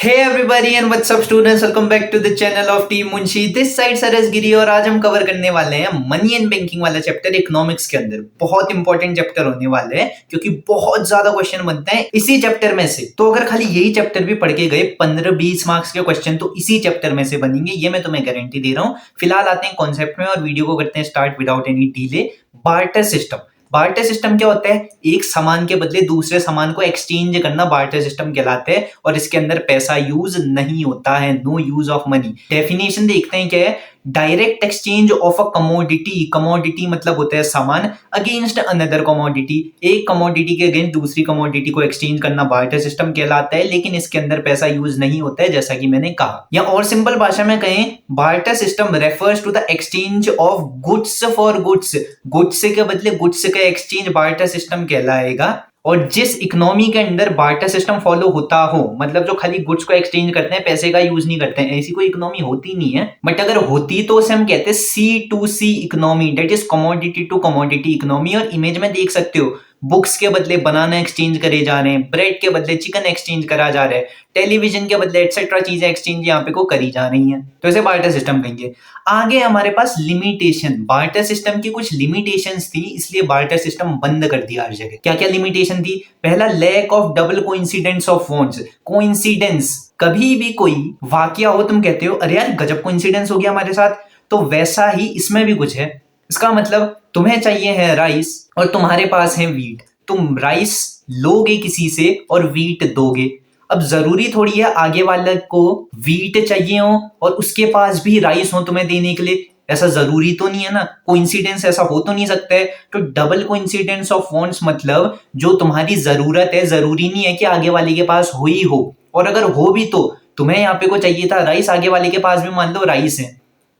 Hey everybody and what's up students, welcome back to the channel of Team Munshi. This side Saras Giri और आज हम cover करने वाले हैं मनी एंड बैंकिंग वाला चैप्टर इकोनॉमिक्स के अंदर। बहुत इंपॉर्टेंट चैप्टर होने वाले हैं क्योंकि बहुत ज्यादा क्वेश्चन बनते हैं इसी चैप्टर में से। तो अगर खाली यही चैप्टर भी पढ़ के गए 15-20 मार्क्स के क्वेश्चन तो इसी चैप्टर में से बनेंगे, ये मैं तुम्हें गारंटी दे रहा हूँ। फिलहाल आते हैं कॉन्सेप्ट में और वीडियो को करते हैं start without any delay. Barter system. Barter system क्या होता है? एक सामान के बदले दूसरे सामान को एक्सचेंज करना बार्टर सिस्टम कहलाता है और इसके अंदर पैसा यूज नहीं होता है। No use of money. Definition देखते हैं क्या है। Direct exchange of a commodity. Commodity मतलब होता है सामान अगेंस्ट अनदर कमोडिटी। एक कमोडिटी के अगेंस्ट दूसरी कमोडिटी को एक्सचेंज करना बार्टर सिस्टम कहलाता है, लेकिन इसके अंदर पैसा यूज नहीं होता है जैसा कि मैंने कहा। या और सिंपल भाषा में कहें, barter system refers to the exchange of goods for goods. Goods के बदले गुड्स का एक्सचेंज बार्टर सिस्टम कहलाएगा। और जिस इकोनॉमी के अंदर बार्टर सिस्टम फॉलो होता हो, मतलब जो खाली गुड्स को एक्सचेंज करते हैं, पैसे का यूज नहीं करते हैं, ऐसी कोई इकोनॉमी होती नहीं है। बट अगर होती तो उसे हम कहते हैं C2C economy, that is commodity to commodity economy. और इमेज में देख सकते हो, बुक्स के बदले बनाना एक्सचेंज करे जा रहे हैं, ब्रेड के बदले चिकन एक्सचेंज करा जा रहा है, टेलीविजन के बदले एटसेट्रा चीजें एक्सचेंज यहाँ पे को करी जा रही हैं, तो इसे बार्टर सिस्टम कहेंगे। आगे हमारे पास लिमिटेशन। बार्टर सिस्टम की कुछ लिमिटेशंस थी, इसलिए बार्टर सिस्टम बंद कर दिया हर जगह। क्या क्या लिमिटेशन थी? पहला, lack of double coincidence of funds. Coincidence, कभी भी कोई वाकया हो, तुम कहते हो अरे यार गजब कोइंसिडेंस हो गया हमारे साथ, तो वैसा ही इसमें भी कुछ है। इसका मतलब तुम्हें चाहिए है राइस और तुम्हारे पास है वीट, तुम राइस लोगे किसी से और वीट दोगे। अब जरूरी थोड़ी है आगे वाले को वीट चाहिए हो और उसके पास भी राइस हो तुम्हें देने के लिए, ऐसा जरूरी तो नहीं है ना। कोइंसिडेंस ऐसा हो तो नहीं सकता है। तो डबल कोइंसिडेंस ऑफ वांट्स मतलब जो तुम्हारी जरूरत है, जरूरी नहीं है कि आगे वाले के पास हो ही हो, और अगर हो भी तो तुम्हें यहाँ पे को चाहिए था राइस, आगे वाले के पास भी मान लो राइस है,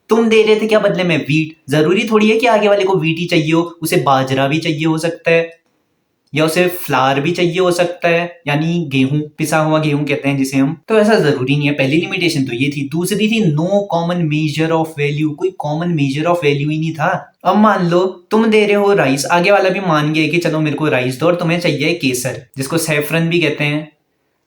तुम दे रहे थे क्या बदले में? वीट। जरूरी थोड़ी है कि आगे वाले को वीट ही चाहिए हो, उसे बाजरा भी चाहिए हो सकता है या उसे फ्लावर भी चाहिए हो सकता है, यानी गेहूं, पिसा हुआ गेहूं कहते हैं जिसे हम। तो ऐसा जरूरी नहीं है। पहली लिमिटेशन तो ये थी। दूसरी थी no common measure of value. कोई कॉमन मेजर ऑफ वैल्यू ही नहीं था। अब मान लो तुम दे रहे हो राइस, आगे वाला भी मान गया कि चलो मेरे को राइस दो, और तुम्हें चाहिए केसर जिसको सैफरन भी कहते हैं।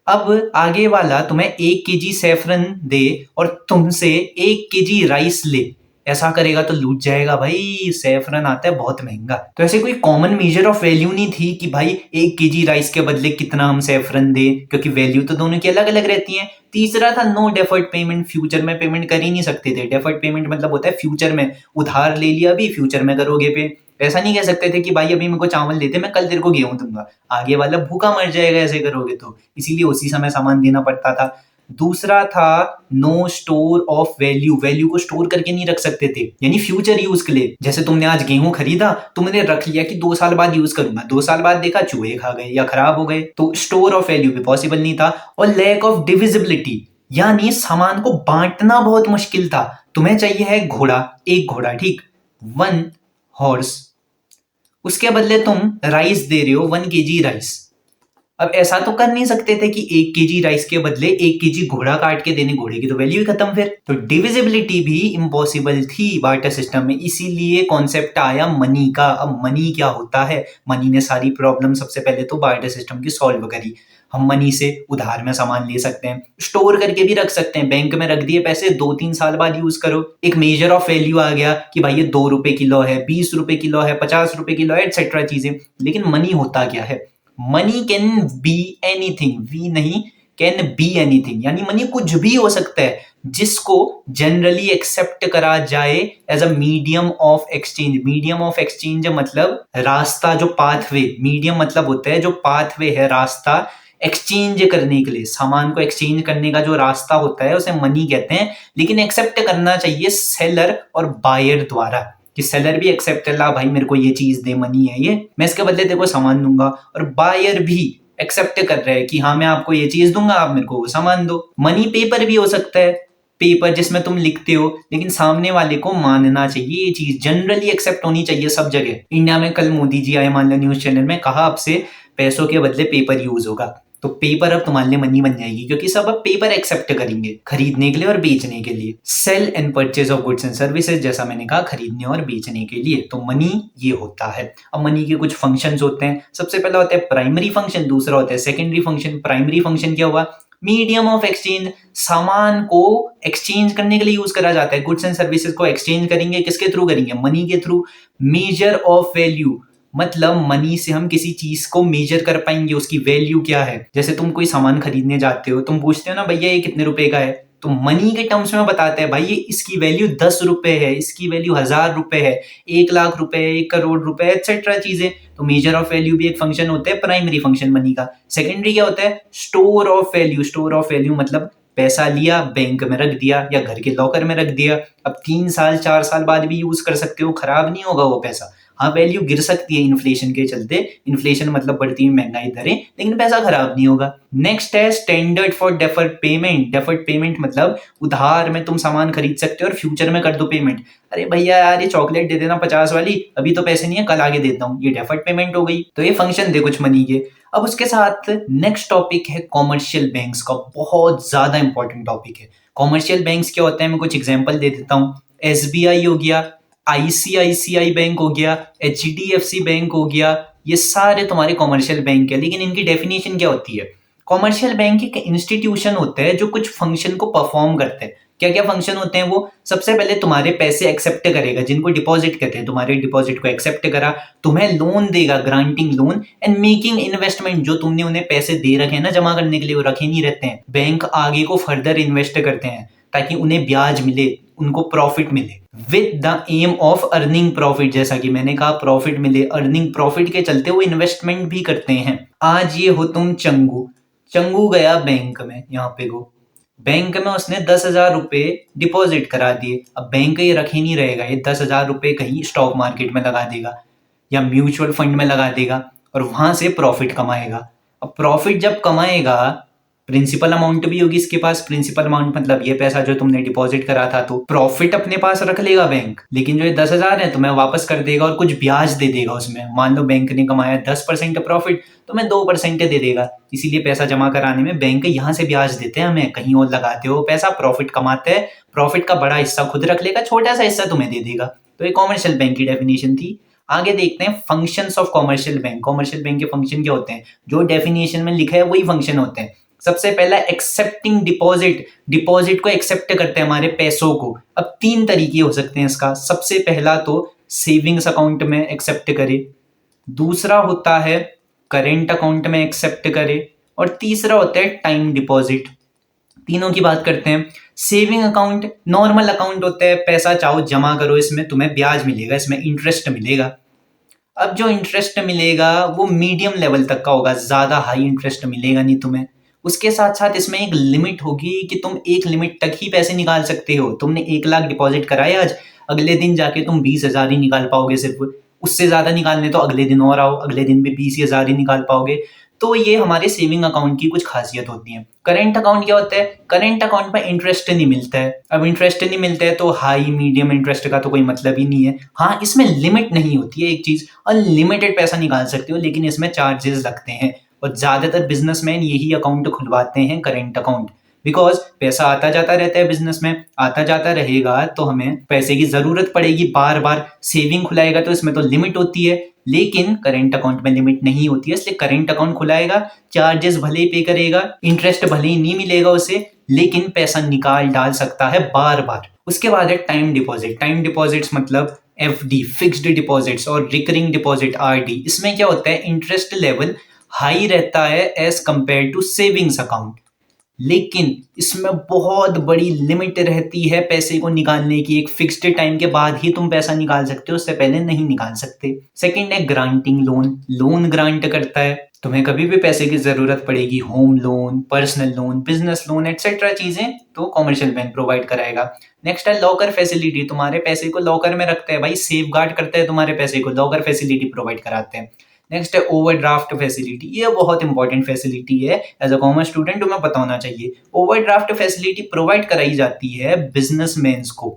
अब आगे वाला तुम्हें 1 केजी सैफरन दे और तुमसे 1 केजी राइस ले, ऐसा करेगा तो लूट जाएगा भाई। सैफरन आता है बहुत महंगा। तो ऐसे कोई कॉमन मेजर ऑफ वैल्यू नहीं थी कि भाई 1 केजी राइस के बदले कितना हम सैफरन दे, क्योंकि वैल्यू तो दोनों की अलग अलग रहती है। तीसरा था नो डेफर्ड पेमेंट। फ्यूचर में पेमेंट कर ही नहीं सकते थे। डेफर्ड पेमेंट मतलब होता है फ्यूचर में उधार ले लिया, अभी फ्यूचर में करोगे पे। ऐसा नहीं कह सकते थे कि भाई अभी मेरे को चावल देते, मैं कल तेरे को गेहूं दूंगा, आगे वाला भूखा मर जाएगा ऐसे करोगे तो, इसीलिए उसी समय सामान देना पड़ता था। दूसरा था no store of value. Value को स्टोर करके नहीं रख सकते थे, यानी फ्यूचर यूज के लिए। जैसे तुमने आज गेहूं खरीदा, तुमने रख लिया कि 2 साल बाद यूज करूंगा, 2 साल बाद देखा चूहे खा गए या खराब हो गए, तो स्टोर ऑफ वैल्यू भी पॉसिबल नहीं था। और लैक ऑफ डिविजिबिलिटी, यानी सामान को बांटना बहुत मुश्किल था। तुम्हें चाहिए है घोड़ा, एक घोड़ा, ठीक, 1 हॉर्स, उसके बदले तुम राइस दे रहे हो 1 केजी राइस। अब ऐसा तो कर नहीं सकते थे कि 1 केजी राइस के बदले 1 केजी घोड़ा काट के देने, घोड़े की तो वैल्यू ही खत्म फिर। तो डिविजिबिलिटी भी इम्पॉसिबल थी बार्टर सिस्टम में, इसीलिए कॉन्सेप्ट आया मनी का। अब मनी क्या होता है? मनी ने सारी प्रॉब्लम सबसे पहले तो बार्टर सिस्टम की सॉल्व करी। हम मनी से उधार में सामान ले सकते हैं, स्टोर करके भी रख सकते हैं, बैंक में रख दिए पैसे, 2-3 साल बाद यूज करो। एक मेजर ऑफ वैल्यू आ गया कि भाई ये 2 रुपए किलो है, 20 रुपए किलो है, 50 रुपए किलो है, एटसेट्रा चीजें। लेकिन मनी होता क्या है? Money can be anything, we नहीं, कैन बी एनीथिंग, यानी मनी कुछ भी हो सकता है जिसको जनरली एक्सेप्ट करा जाए as a medium of exchange. Medium of exchange मतलब रास्ता, जो पाथवे। मीडियम मतलब होता है जो पाथवे है, रास्ता एक्सचेंज करने के लिए, सामान को एक्सचेंज करने का जो रास्ता होता है उसे मनी कहते हैं। लेकिन एक्सेप्ट करना चाहिए सेलर और बायर द्वारा, कि सेलर भी एक्सेप्ट कर ला, भाई मेरे को ये चीज दे, मनी है ये, मैं इसके बदले तेरे को सामान दूंगा। और बायर भी एक्सेप्ट कर रहा है कि हाँ मैं आपको ये चीज दूंगा, आप मेरे को वो सामान दो। मनी पेपर भी हो सकता है, पेपर जिसमें तुम लिखते हो, लेकिन सामने वाले को मानना चाहिए, ये चीज जनरली एक्सेप्ट होनी चाहिए सब जगह। इंडिया में कल मोदी जी आए, मान लो न्यूज चैनल में, कहा आपसे पैसों के बदले पेपर यूज होगा, तो पेपर अब तुम्हारे लिए मनी बन जाएगी, क्योंकि सब अब पेपर एक्सेप्ट करेंगे खरीदने के लिए और बेचने के लिए। Sale and purchase of goods and services, जैसा मैंने कहा, खरीदने और बेचने के लिए, तो मनी ये होता है। अब मनी के कुछ फंक्शंस होते हैं। सबसे पहला होता है प्राइमरी फंक्शन, दूसरा होता है सेकेंडरी फंक्शन। प्राइमरी फंक्शन क्या हुआ? मीडियम ऑफ एक्सचेंज, सामान को एक्सचेंज करने के लिए यूज करा जाता है। गुड्स एंड सर्विसेज को एक्सचेंज करेंगे, किसके थ्रू करेंगे? मनी के थ्रू। मेजर ऑफ वैल्यू, मतलब मनी से हम किसी चीज को मेजर कर पाएंगे, उसकी वैल्यू क्या है। जैसे तुम कोई सामान खरीदने जाते हो, तुम पूछते हो ना भैया ये कितने रुपए का है, तो मनी के टर्म्स में बताते हैं भाई ये इसकी वैल्यू 10 रुपए है, इसकी वैल्यू 1000 रुपए है, 1 लाख रुपए है, 1 करोड़ रुपए, एक्सेट्रा चीजें। तो मेजर ऑफ वैल्यू भी एक फंक्शन होता है, प्राइमरी फंक्शन मनी का। सेकेंडरी क्या होता है? Store of value. Store of value मतलब पैसा लिया, बैंक में रख दिया या घर के लॉकर में रख दिया, अब 3 साल 4 साल बाद भी यूज कर सकते हो, खराब नहीं होगा वो पैसा। हाँ वैल्यू गिर सकती है इन्फ्लेशन के चलते, इन्फ्लेशन मतलब बढ़ती हुई महंगाई दरें, लेकिन पैसा खराब नहीं होगा। नेक्स्ट है standard for deferred payment. Deferred payment मतलब उधार में तुम सामान खरीद सकते हो और फ्यूचर में कर दो पेमेंट। अरे भैया यार ये चॉकलेट दे देना 50 वाली, अभी तो पैसे नहीं है, कल आगे देता हूँ, ये डेफर्ड पेमेंट हो गई। तो ये फंक्शन थे कुछ मनी के। अब उसके साथ नेक्स्ट टॉपिक है कॉमर्शियल बैंक्स का, बहुत ज्यादा इंपॉर्टेंट टॉपिक है। कॉमर्शियल बैंक्स क्या होते हैं, मैं कुछ एग्जांपल दे देता हूँ। एसबीआई हो गया, आईसीआईसीआई बैंक हो गया, एचडीएफसी बैंक हो गया, ये सारे तुम्हारे कॉमर्शियल बैंक है। लेकिन इनकी डेफिनेशन क्या होती है? कॉमर्शियल बैंक एक इंस्टीट्यूशन होता है जो कुछ फंक्शन को परफॉर्म करते हैं। क्या क्या फंक्शन होते हैं वो? सबसे पहले तुम्हारे पैसे एक्सेप्ट करेगा, जिनको डिपॉजिट कहते हैं, तुम्हारे डिपॉजिट को एक्सेप्ट करा, तुम्हें लोन देगा, granting loan, and making investment, जो तुमने उन्हें पैसे दे रखे हैं ना जमा करने के लिए, वो रखे नहीं रहते हैं, बैंक आगे को फर्दर इन्वेस्ट करते हैं ताकि उन्हें ब्याज मिले, उनको प्रॉफिट मिले, with the aim of earning profit. जैसा कि मैंने कहा प्रॉफिट मिले, अर्निंग प्रॉफिट के चलते वो इन्वेस्टमेंट भी करते हैं। आज ये हो तुम चंगू, चंगू गया बैंक में, यहाँ पे गो, बैंक में उसने 10,000 रुपए डिपॉजिट करा दिए। अब बैंक ये रख ही नहीं रहेगा, ये 10,000 रुपए कहीं स्टॉक मार्केट में लगा देगा या म्यूचुअल फंड में लगा देगा और वहां से प्रॉफिट कमाएगा। अब प्रॉफिट जब कमाएगा, प्रिंसिपल अमाउंट भी होगी इसके पास। प्रिंसिपल अमाउंट मतलब ये पैसा जो तुमने डिपॉजिट करा था, तो प्रॉफिट अपने पास रख लेगा बैंक, लेकिन जो ये 10,000 है तुम्हें वापस कर देगा और कुछ ब्याज दे देगा उसमें। मान लो बैंक ने कमाया 10% प्रॉफिट, तो मैं 2% दे देगा। इसीलिए पैसा जमा कराने में बैंक यहाँ से ब्याज देते हैं हमें, कहीं और लगाते हो पैसा, प्रॉफिट कमाते हैं, प्रॉफिट का बड़ा हिस्सा खुद रख लेगा, छोटा सा हिस्सा तुम्हें दे देगा। तो ये कॉमर्शियल बैंक की डेफिनेशन थी। आगे देखते हैं functions of commercial bank. Commercial bank के फंक्शन क्या होते हैं? जो डेफिनेशन में लिखा है वही फंक्शन होते हैं। सबसे पहला एक्सेप्टिंग डिपॉजिट, डिपॉजिट को एक्सेप्ट करते हैं हमारे पैसों को। अब 3 तरीके हो सकते हैं इसका। सबसे पहला तो सेविंग्स अकाउंट में एक्सेप्ट करे, दूसरा होता है करेंट अकाउंट में एक्सेप्ट करे, और तीसरा होता है टाइम डिपॉजिट। तीनों की बात करते हैं। सेविंग अकाउंट नॉर्मल अकाउंट होता है, पैसा चाहो जमा करो, इसमें तुम्हें ब्याज मिलेगा, इसमें इंटरेस्ट मिलेगा। अब जो इंटरेस्ट मिलेगा वो मीडियम लेवल तक का होगा, ज्यादा हाई इंटरेस्ट मिलेगा नहीं तुम्हें। उसके साथ साथ इसमें एक लिमिट होगी कि तुम एक लिमिट तक ही पैसे निकाल सकते हो। तुमने 1 लाख डिपॉजिट कराया आज, अगले दिन जाके तुम 20,000 ही निकाल पाओगे सिर्फ, उससे ज्यादा निकालने तो अगले दिन और आओ, अगले दिन भी 20,000 ही निकाल पाओगे। तो ये हमारे सेविंग अकाउंट की कुछ खासियत होती है। करेंट अकाउंट क्या होता है? करेंट अकाउंट में इंटरेस्ट नहीं मिलता है। अब इंटरेस्ट नहीं मिलता है तो हाई मीडियम इंटरेस्ट का तो कोई मतलब ही नहीं है। हाँ इसमें लिमिट नहीं होती है एक चीज, अनलिमिटेड पैसा निकाल सकते हो, लेकिन इसमें चार्जेस लगते हैं और ज्यादातर बिजनेसमैन यही अकाउंट खुलवाते हैं, करेंट अकाउंट। बिकॉज पैसा आता जाता रहता है, बिजनेस में आता जाता रहेगा तो हमें पैसे की जरूरत पड़ेगी बार बार। सेविंग खुलाएगा तो इसमें तो लिमिट होती है, लेकिन करेंट अकाउंट में लिमिट नहीं होती है। इसलिए करेंट अकाउंट खुलाएगा, चार्जेस भले ही पे करेगा, इंटरेस्ट भले ही नहीं मिलेगा उसे, लेकिन पैसा निकाल डाल सकता है बार बार। उसके बाद है टाइम डिपॉजिट। टाइम डिपॉजिट्स मतलब एफडी, फिक्स्ड डिपॉजिट्स, और रिकरिंग डिपॉजिट आरडी। इसमें क्या होता है? इंटरेस्ट लेवल हाई रहता है as compared to savings account, लेकिन इसमें बहुत बड़ी लिमिट रहती है पैसे को निकालने की। एक फिक्स्ड टाइम के बाद ही तुम पैसा निकाल सकते हो, उससे पहले नहीं निकाल सकते। सेकंड है ग्रांटिंग लोन। लोन ग्रांट करता है, तुम्हें कभी भी पैसे की जरूरत पड़ेगी, home loan, personal loan, business loan, etcetera चीजें तो कॉमर्शियल बैंक प्रोवाइड कराएगा। नेक्स्ट है लॉकर फैसिलिटी। तुम्हारे पैसे को लॉकर में रखते हैं भाई, सेफ गार्ड करते हैं तुम्हारे पैसे को, लॉकर फैसिलिटी प्रोवाइड कराते हैं। नेक्स्ट है ओवरड्राफ्ट फैसिलिटी। ये बहुत इंपॉर्टेंट फैसिलिटी है, एज अ कॉमर्स स्टूडेंट तुम्हें पता होना चाहिए। ओवरड्राफ्ट फैसिलिटी प्रोवाइड कराई जाती है बिजनेसमैन्स को,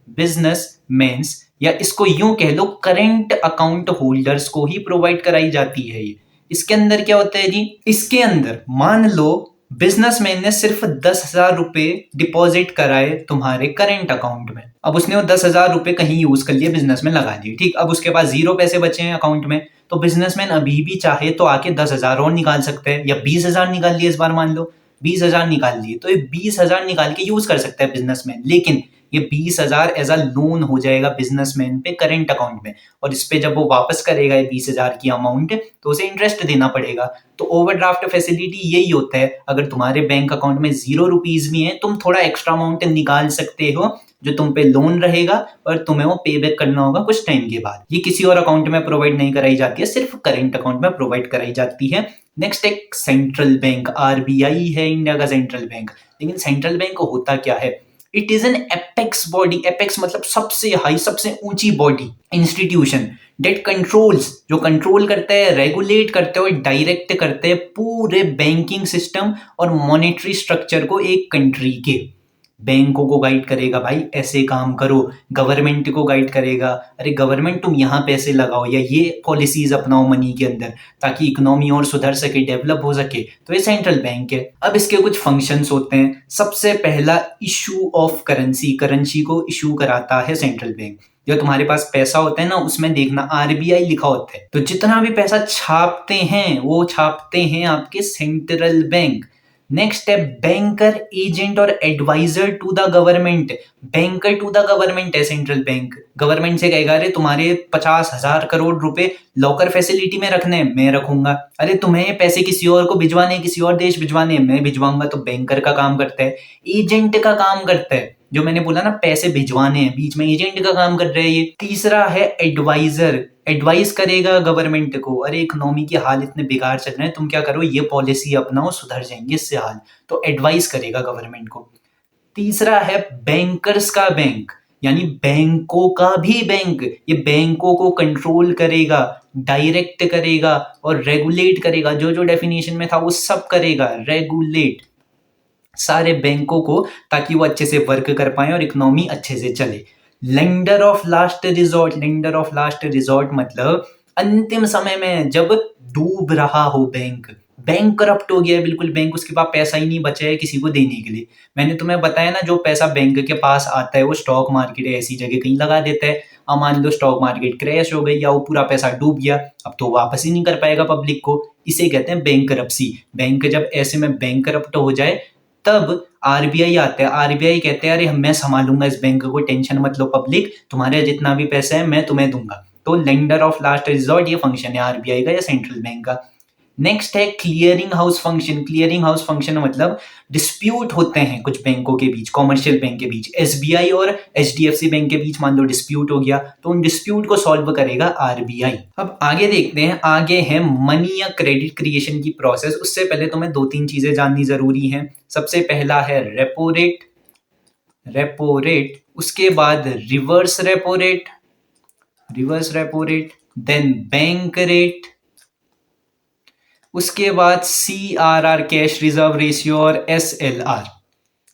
बिजनेसमैन्स, या इसको यूं कह लो करेंट अकाउंट होल्डर्स को ही प्रोवाइड कराई जाती है ये। इसके अंदर क्या होता है जी? इसके अंदर मान लो बिजनेसमैन ने सिर्फ 10,000 रुपए डिपॉजिट कराए तुम्हारे करेंट अकाउंट में। अब उसने वो 10,000 रुपए कहीं यूज कर लिए, बिजनेस में लगा दिए, ठीक। अब उसके पास 0 पैसे बचे हैं अकाउंट में, तो बिजनेसमैन अभी भी चाहे तो आके 10,000 और निकाल सकते हैं, या 20,000 निकाल लिए इस बार मान लो, 20,000 निकाल लिए, तो ये 20,000 निकाल के यूज कर सकता है बिजनेसमैन, लेकिन ये 20,000 एज अ लोन हो जाएगा बिजनेसमैन पे करंट अकाउंट में, और इस पे जब वो वापस करेगा ये 20,000 की अमाउंट, तो उसे इंटरेस्ट देना पड़ेगा। तो ओवरड्राफ्ट फैसिलिटी यही होता है, अगर तुम्हारे बैंक अकाउंट में 0 रुपीज भी है, तुम थोड़ा एक्स्ट्रा अमाउंट निकाल सकते हो जो तुम पे लोन रहेगा, और तुम्हें वो पे बैक करना होगा कुछ टाइम के बाद। ये किसी और अकाउंट में प्रोवाइड नहीं कराई जाती है, सिर्फ करंट अकाउंट में प्रोवाइड कराई जाती है। नेक्स्ट एक सेंट्रल बैंक, आरबीआई है इंडिया का सेंट्रल बैंक। लेकिन सेंट्रल बैंक होता क्या है? It is an apex body. Apex मतलब सबसे हाई, सबसे ऊंची बॉडी, इंस्टीट्यूशन डेट कंट्रोल्स, जो कंट्रोल करते हैं, रेगुलेट करते हैं और डायरेक्ट करते हैं पूरे बैंकिंग सिस्टम और मॉनेटरी स्ट्रक्चर को एक कंट्री के। बैंकों को गाइड करेगा, भाई ऐसे काम करो, गवर्नमेंट को गाइड करेगा, अरे गवर्नमेंट तुम यहाँ पैसे लगाओ या ये पॉलिसीज अपनाओ मनी के अंदर, ताकि इकोनॉमी और सुधर सके, डेवलप हो सके। तो ये सेंट्रल बैंक है। अब इसके कुछ फंक्शंस होते हैं। सबसे पहला, इशू ऑफ करेंसी, करेंसी को इशू कराता है सेंट्रल बैंक। जो तुम्हारे पास पैसा होता है ना, उसमें देखना आरबीआई लिखा होता है, तो जितना भी पैसा छापते हैं वो छापते हैं आपके सेंट्रल बैंक। नेक्स्ट है बैंकर, एजेंट और adviser to the government. Banker to the government है सेंट्रल बैंक। गवर्नमेंट से कहेगा, अरे तुम्हारे 50,000 करोड़ रुपए लॉकर फैसिलिटी में रखने हैं, मैं रखूंगा। अरे तुम्हें पैसे किसी और को भिजवाने, किसी और देश भिजवाने, मैं भिजवाऊंगा। तो बैंकर का काम करता है। एजेंट का काम करता है, जो मैंने बोला ना पैसे भिजवाने हैं, बीच में एजेंट का काम कर रहे हैं ये। तीसरा है एडवाइजर, एडवाइस करेगा गवर्नमेंट को, अरे इकोनॉमी की हाल इतने बेकार चल रहे हैं, तुम क्या करो, ये पॉलिसी अपनाओ, सुधर जाएंगे इससे हाल। तो एडवाइस करेगा गवर्नमेंट को। तीसरा है बैंकर्स का बैंक, यानी बैंकों का भी बैंक। ये बैंकों को कंट्रोल करेगा, डायरेक्ट करेगा और रेगुलेट करेगा। जो जो डेफिनेशन में था वो सब करेगा, रेगुलेट सारे बैंकों को, ताकि वो अच्छे से वर्क कर पाए और इकोनॉमी अच्छे से चले। Lender of last resort, lender of last resort मतलब अंतिम समय में जब डूब रहा हो बैंक, बैंक करप्ट हो गया है बिल्कुल, बैंक उसके पास पैसा ही नहीं बचा है किसी को देने के लिए। मैंने तुम्हें बताया ना, जो पैसा बैंक के पास आता है वो स्टॉक मार्केट ऐसी जगह कहीं लगा देता है। अब मान लो स्टॉक मार्केट क्रैश हो गई या वो पूरा पैसा डूब गया, अब तो वापस ही नहीं कर पाएगा पब्लिक को। इसे कहते हैं बैंक करप्सी। बैंक जब ऐसे में बैंक करप्ट हो जाए, तब आरबीआई आता है। आरबीआई कहते हैं, अरे मैं संभालूंगा इस बैंक को, टेंशन मत लो पब्लिक, तुम्हारे जितना भी पैसा है मैं तुम्हें दूंगा। तो लेंडर ऑफ लास्ट रिजॉर्ट ये फंक्शन है आरबीआई का या सेंट्रल बैंक का। नेक्स्ट है clearing house function. Clearing house function मतलब डिस्प्यूट होते हैं कुछ बैंकों के बीच, कॉमर्शियल बैंक के बीच, एसबीआई और एचडीएफसी बैंक के बीच मान लो डिस्प्यूट हो गया, तो उन डिस्प्यूट को सॉल्व करेगा आरबीआई। अब आगे देखते हैं, आगे है मनी या क्रेडिट क्रिएशन की प्रोसेस। उससे पहले तुम्हें 2-3 चीजें जाननी जरूरी हैं। सबसे पहला है रेपो रेट, रेपो रेट, उसके बाद reverse repo rate, reverse repo rate, then bank rate, उसके बाद CRR कैश रिजर्व रेशियो और SLR।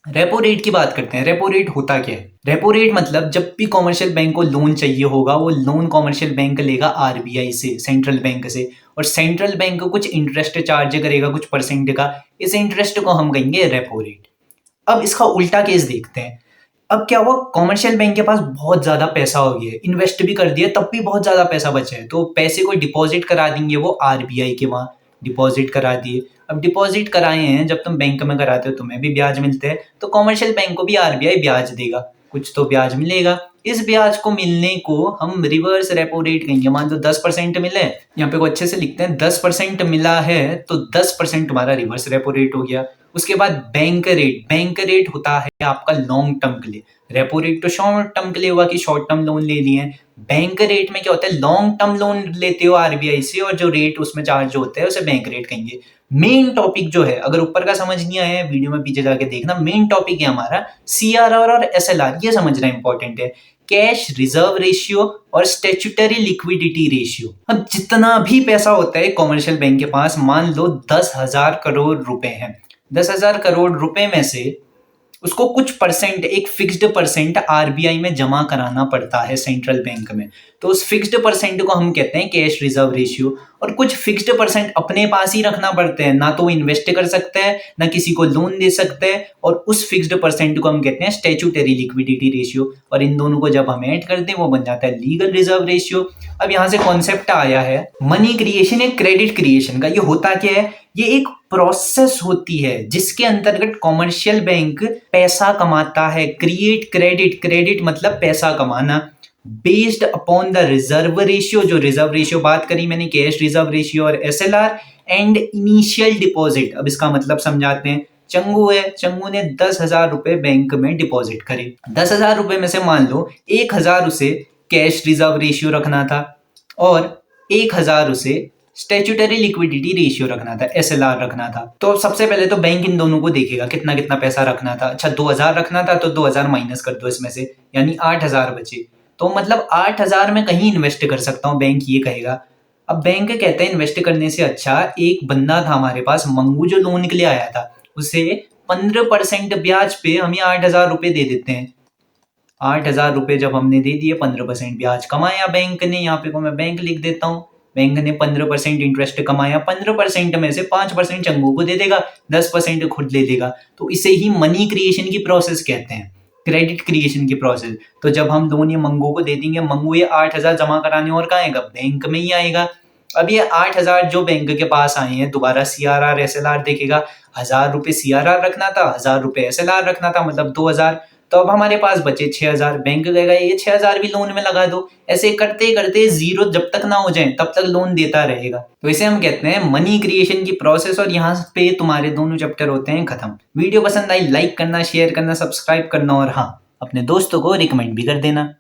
रेपो रेट की बात करते हैं। रेपो रेट होता क्या है? रेपो रेट मतलब जब भी कॉमर्शियल बैंक को लोन चाहिए होगा, वो लोन कॉमर्शियल बैंक लेगा आरबीआई से, सेंट्रल बैंक से, और सेंट्रल बैंक कुछ इंटरेस्ट चार्ज करेगा कुछ परसेंट का। इस इंटरेस्ट को हम कहेंगे रेपो रेट। अब इसका उल्टा केस देखते हैं। अब क्या हुआ, कॉमर्शियल बैंक के पास बहुत ज्यादा पैसा हो गया, इन्वेस्ट भी कर दिया, तब भी बहुत ज्यादा पैसा बचा है, तो पैसे को डिपॉजिट करा देंगे वो आरबीआई के वहां। डिपॉजिट करा दिए। अब डिपॉजिट कराए हैं, जब तुम बैंक में कराते हो तुम्हें भी ब्याज मिलते हैं, तो कॉमर्शियल बैंक को भी आरबीआई ब्याज देगा, कुछ तो ब्याज मिलेगा। इस ब्याज को मिलने को हम रिवर्स रेपो रेट कहेंगे। मान लो 10% मिले, यहाँ पे को अच्छे से लिखते हैं, 10% मिला है तो 10% तुम्हारा रिवर्स रेपो रेट हो गया। उसके बाद बैंक रेट, बैंक रेट होता है आपका लॉन्ग टर्म के लिए। रेपो रेट तो शॉर्ट टर्म के लिए हुआ कि शॉर्ट टर्म लोन ले लिए। बैंक रेट में क्या होता है, लॉन्ग टर्म लोन लेते हो आरबीआई से, और जो रेट उसमें चार्ज होता है उसे बैंक रेट कहेंगे। मेन टॉपिक जो है, अगर ऊपर का समझ नहीं आया है वीडियो में पीछे जाके देखना, मेन टॉपिक है हमारा CRR और SLR, ये समझना इंपॉर्टेंट है। कैश रिजर्व रेशियो और स्टैट्यूटरी लिक्विडिटी रेशियो। अब जितना भी पैसा होता है कॉमर्शियल बैंक के पास, मान लो 10,000 करोड़ रुपए हैं, 10,000 करोड़ रुपए में से उसको कुछ परसेंट, एक फिक्स्ड परसेंट आरबीआई में जमा कराना पड़ता है सेंट्रल बैंक में, तो उस फिक्स्ड परसेंट को हम कहते हैं कैश रिजर्व रेशियो। और कुछ फिक्स्ड परसेंट अपने पास ही रखना पड़ते हैं, ना तो वो इन्वेस्ट कर सकते हैं ना किसी को लोन दे सकते हैं, और उस फिक्स्ड परसेंट को हम कहते हैं स्टैट्यूटरी लिक्विडिटी रेशियो, और इन दोनों को जब हम ऐड करते हैं वो बन जाता है लीगल रिजर्व रेशियो। अब यहाँ से कॉन्सेप्ट आया है मनी क्रिएशन या क्रेडिट क्रिएशन का। ये होता क्या है, ये एक प्रोसेस होती है जिसके अंतर्गत कॉमर्शियल बैंक पैसा कमाता है। क्रिएट क्रेडिट, क्रेडिट मतलब पैसा कमाना, based upon the reserve ratio, जो रिजर्व रेशियो बात करी मैंने, कैश रिजर्व रेशियो और एसएलआर, एंड इनिशियल डिपॉजिट। अब इसका मतलब समझाते हैं। चंगू है, चंगू ने 10,000 रुपए बैंक में डिपॉजिट करे। 10,000 रुपए में से मान लो 1,000 उसे कैश रिजर्व रेशियो रखना था और 1,000 उसे स्टैट्यूटरी लिक्विडिटी रेशियो रखना था, एसएलआर रखना था। तो सबसे पहले तो बैंक इन दोनों को देखेगा कितना कितना पैसा रखना था। अच्छा 2,000 रखना था तो 2,000 माइनस कर दो इसमें से, यानी 8,000 बचे। तो मतलब 8,000 में कहीं इन्वेस्ट कर सकता हूँ, बैंक ये कहेगा। अब बैंक कहते हैं इन्वेस्ट करने से अच्छा एक बंदा था हमारे पास, मंगू, जो लोन के लिए आया था, उसे 15% ब्याज पे हम ये 8,000 रुपए दे देते हैं। 8,000 रुपए जब हमने दे दिए, 15% ब्याज कमाया बैंक ने। यहाँ पे को मैं बैंक लिख देता हूँ। बैंक ने 15% इंटरेस्ट कमाया, 15% में से 5% चंगू को दे देगा, 10% खुद ले लेगा। तो इसे ही मनी क्रिएशन की प्रोसेस कहते हैं, क्रेडिट क्रिएशन की प्रोसेस। तो जब हम लोन ये मंगू को दे देंगे, मंगू ये 8,000 जमा कराने और कहाँ आएगा, बैंक में ही आएगा। अब ये 8,000 जो बैंक के पास आए हैं, दोबारा सीआरआर एसएलआर देखेगा। 1,000 रुपए सीआरआर रखना था, 1,000 रुपए एसएलआर रखना था, मतलब 2,000। तो अब हमारे पास बचे 6,000। बैंक कहेगा ये 6,000 भी लोन में लगा दो। ऐसे करते करते जीरो जब तक ना हो जाए तब तक लोन देता रहेगा। तो इसे हम कहते हैं मनी क्रिएशन की प्रोसेस। और यहाँ पे तुम्हारे दोनों चैप्टर होते हैं खत्म। वीडियो पसंद आई लाइक करना, शेयर करना, सब्सक्राइब करना, और हाँ, अपने दोस्तों को रिकमेंड भी कर देना।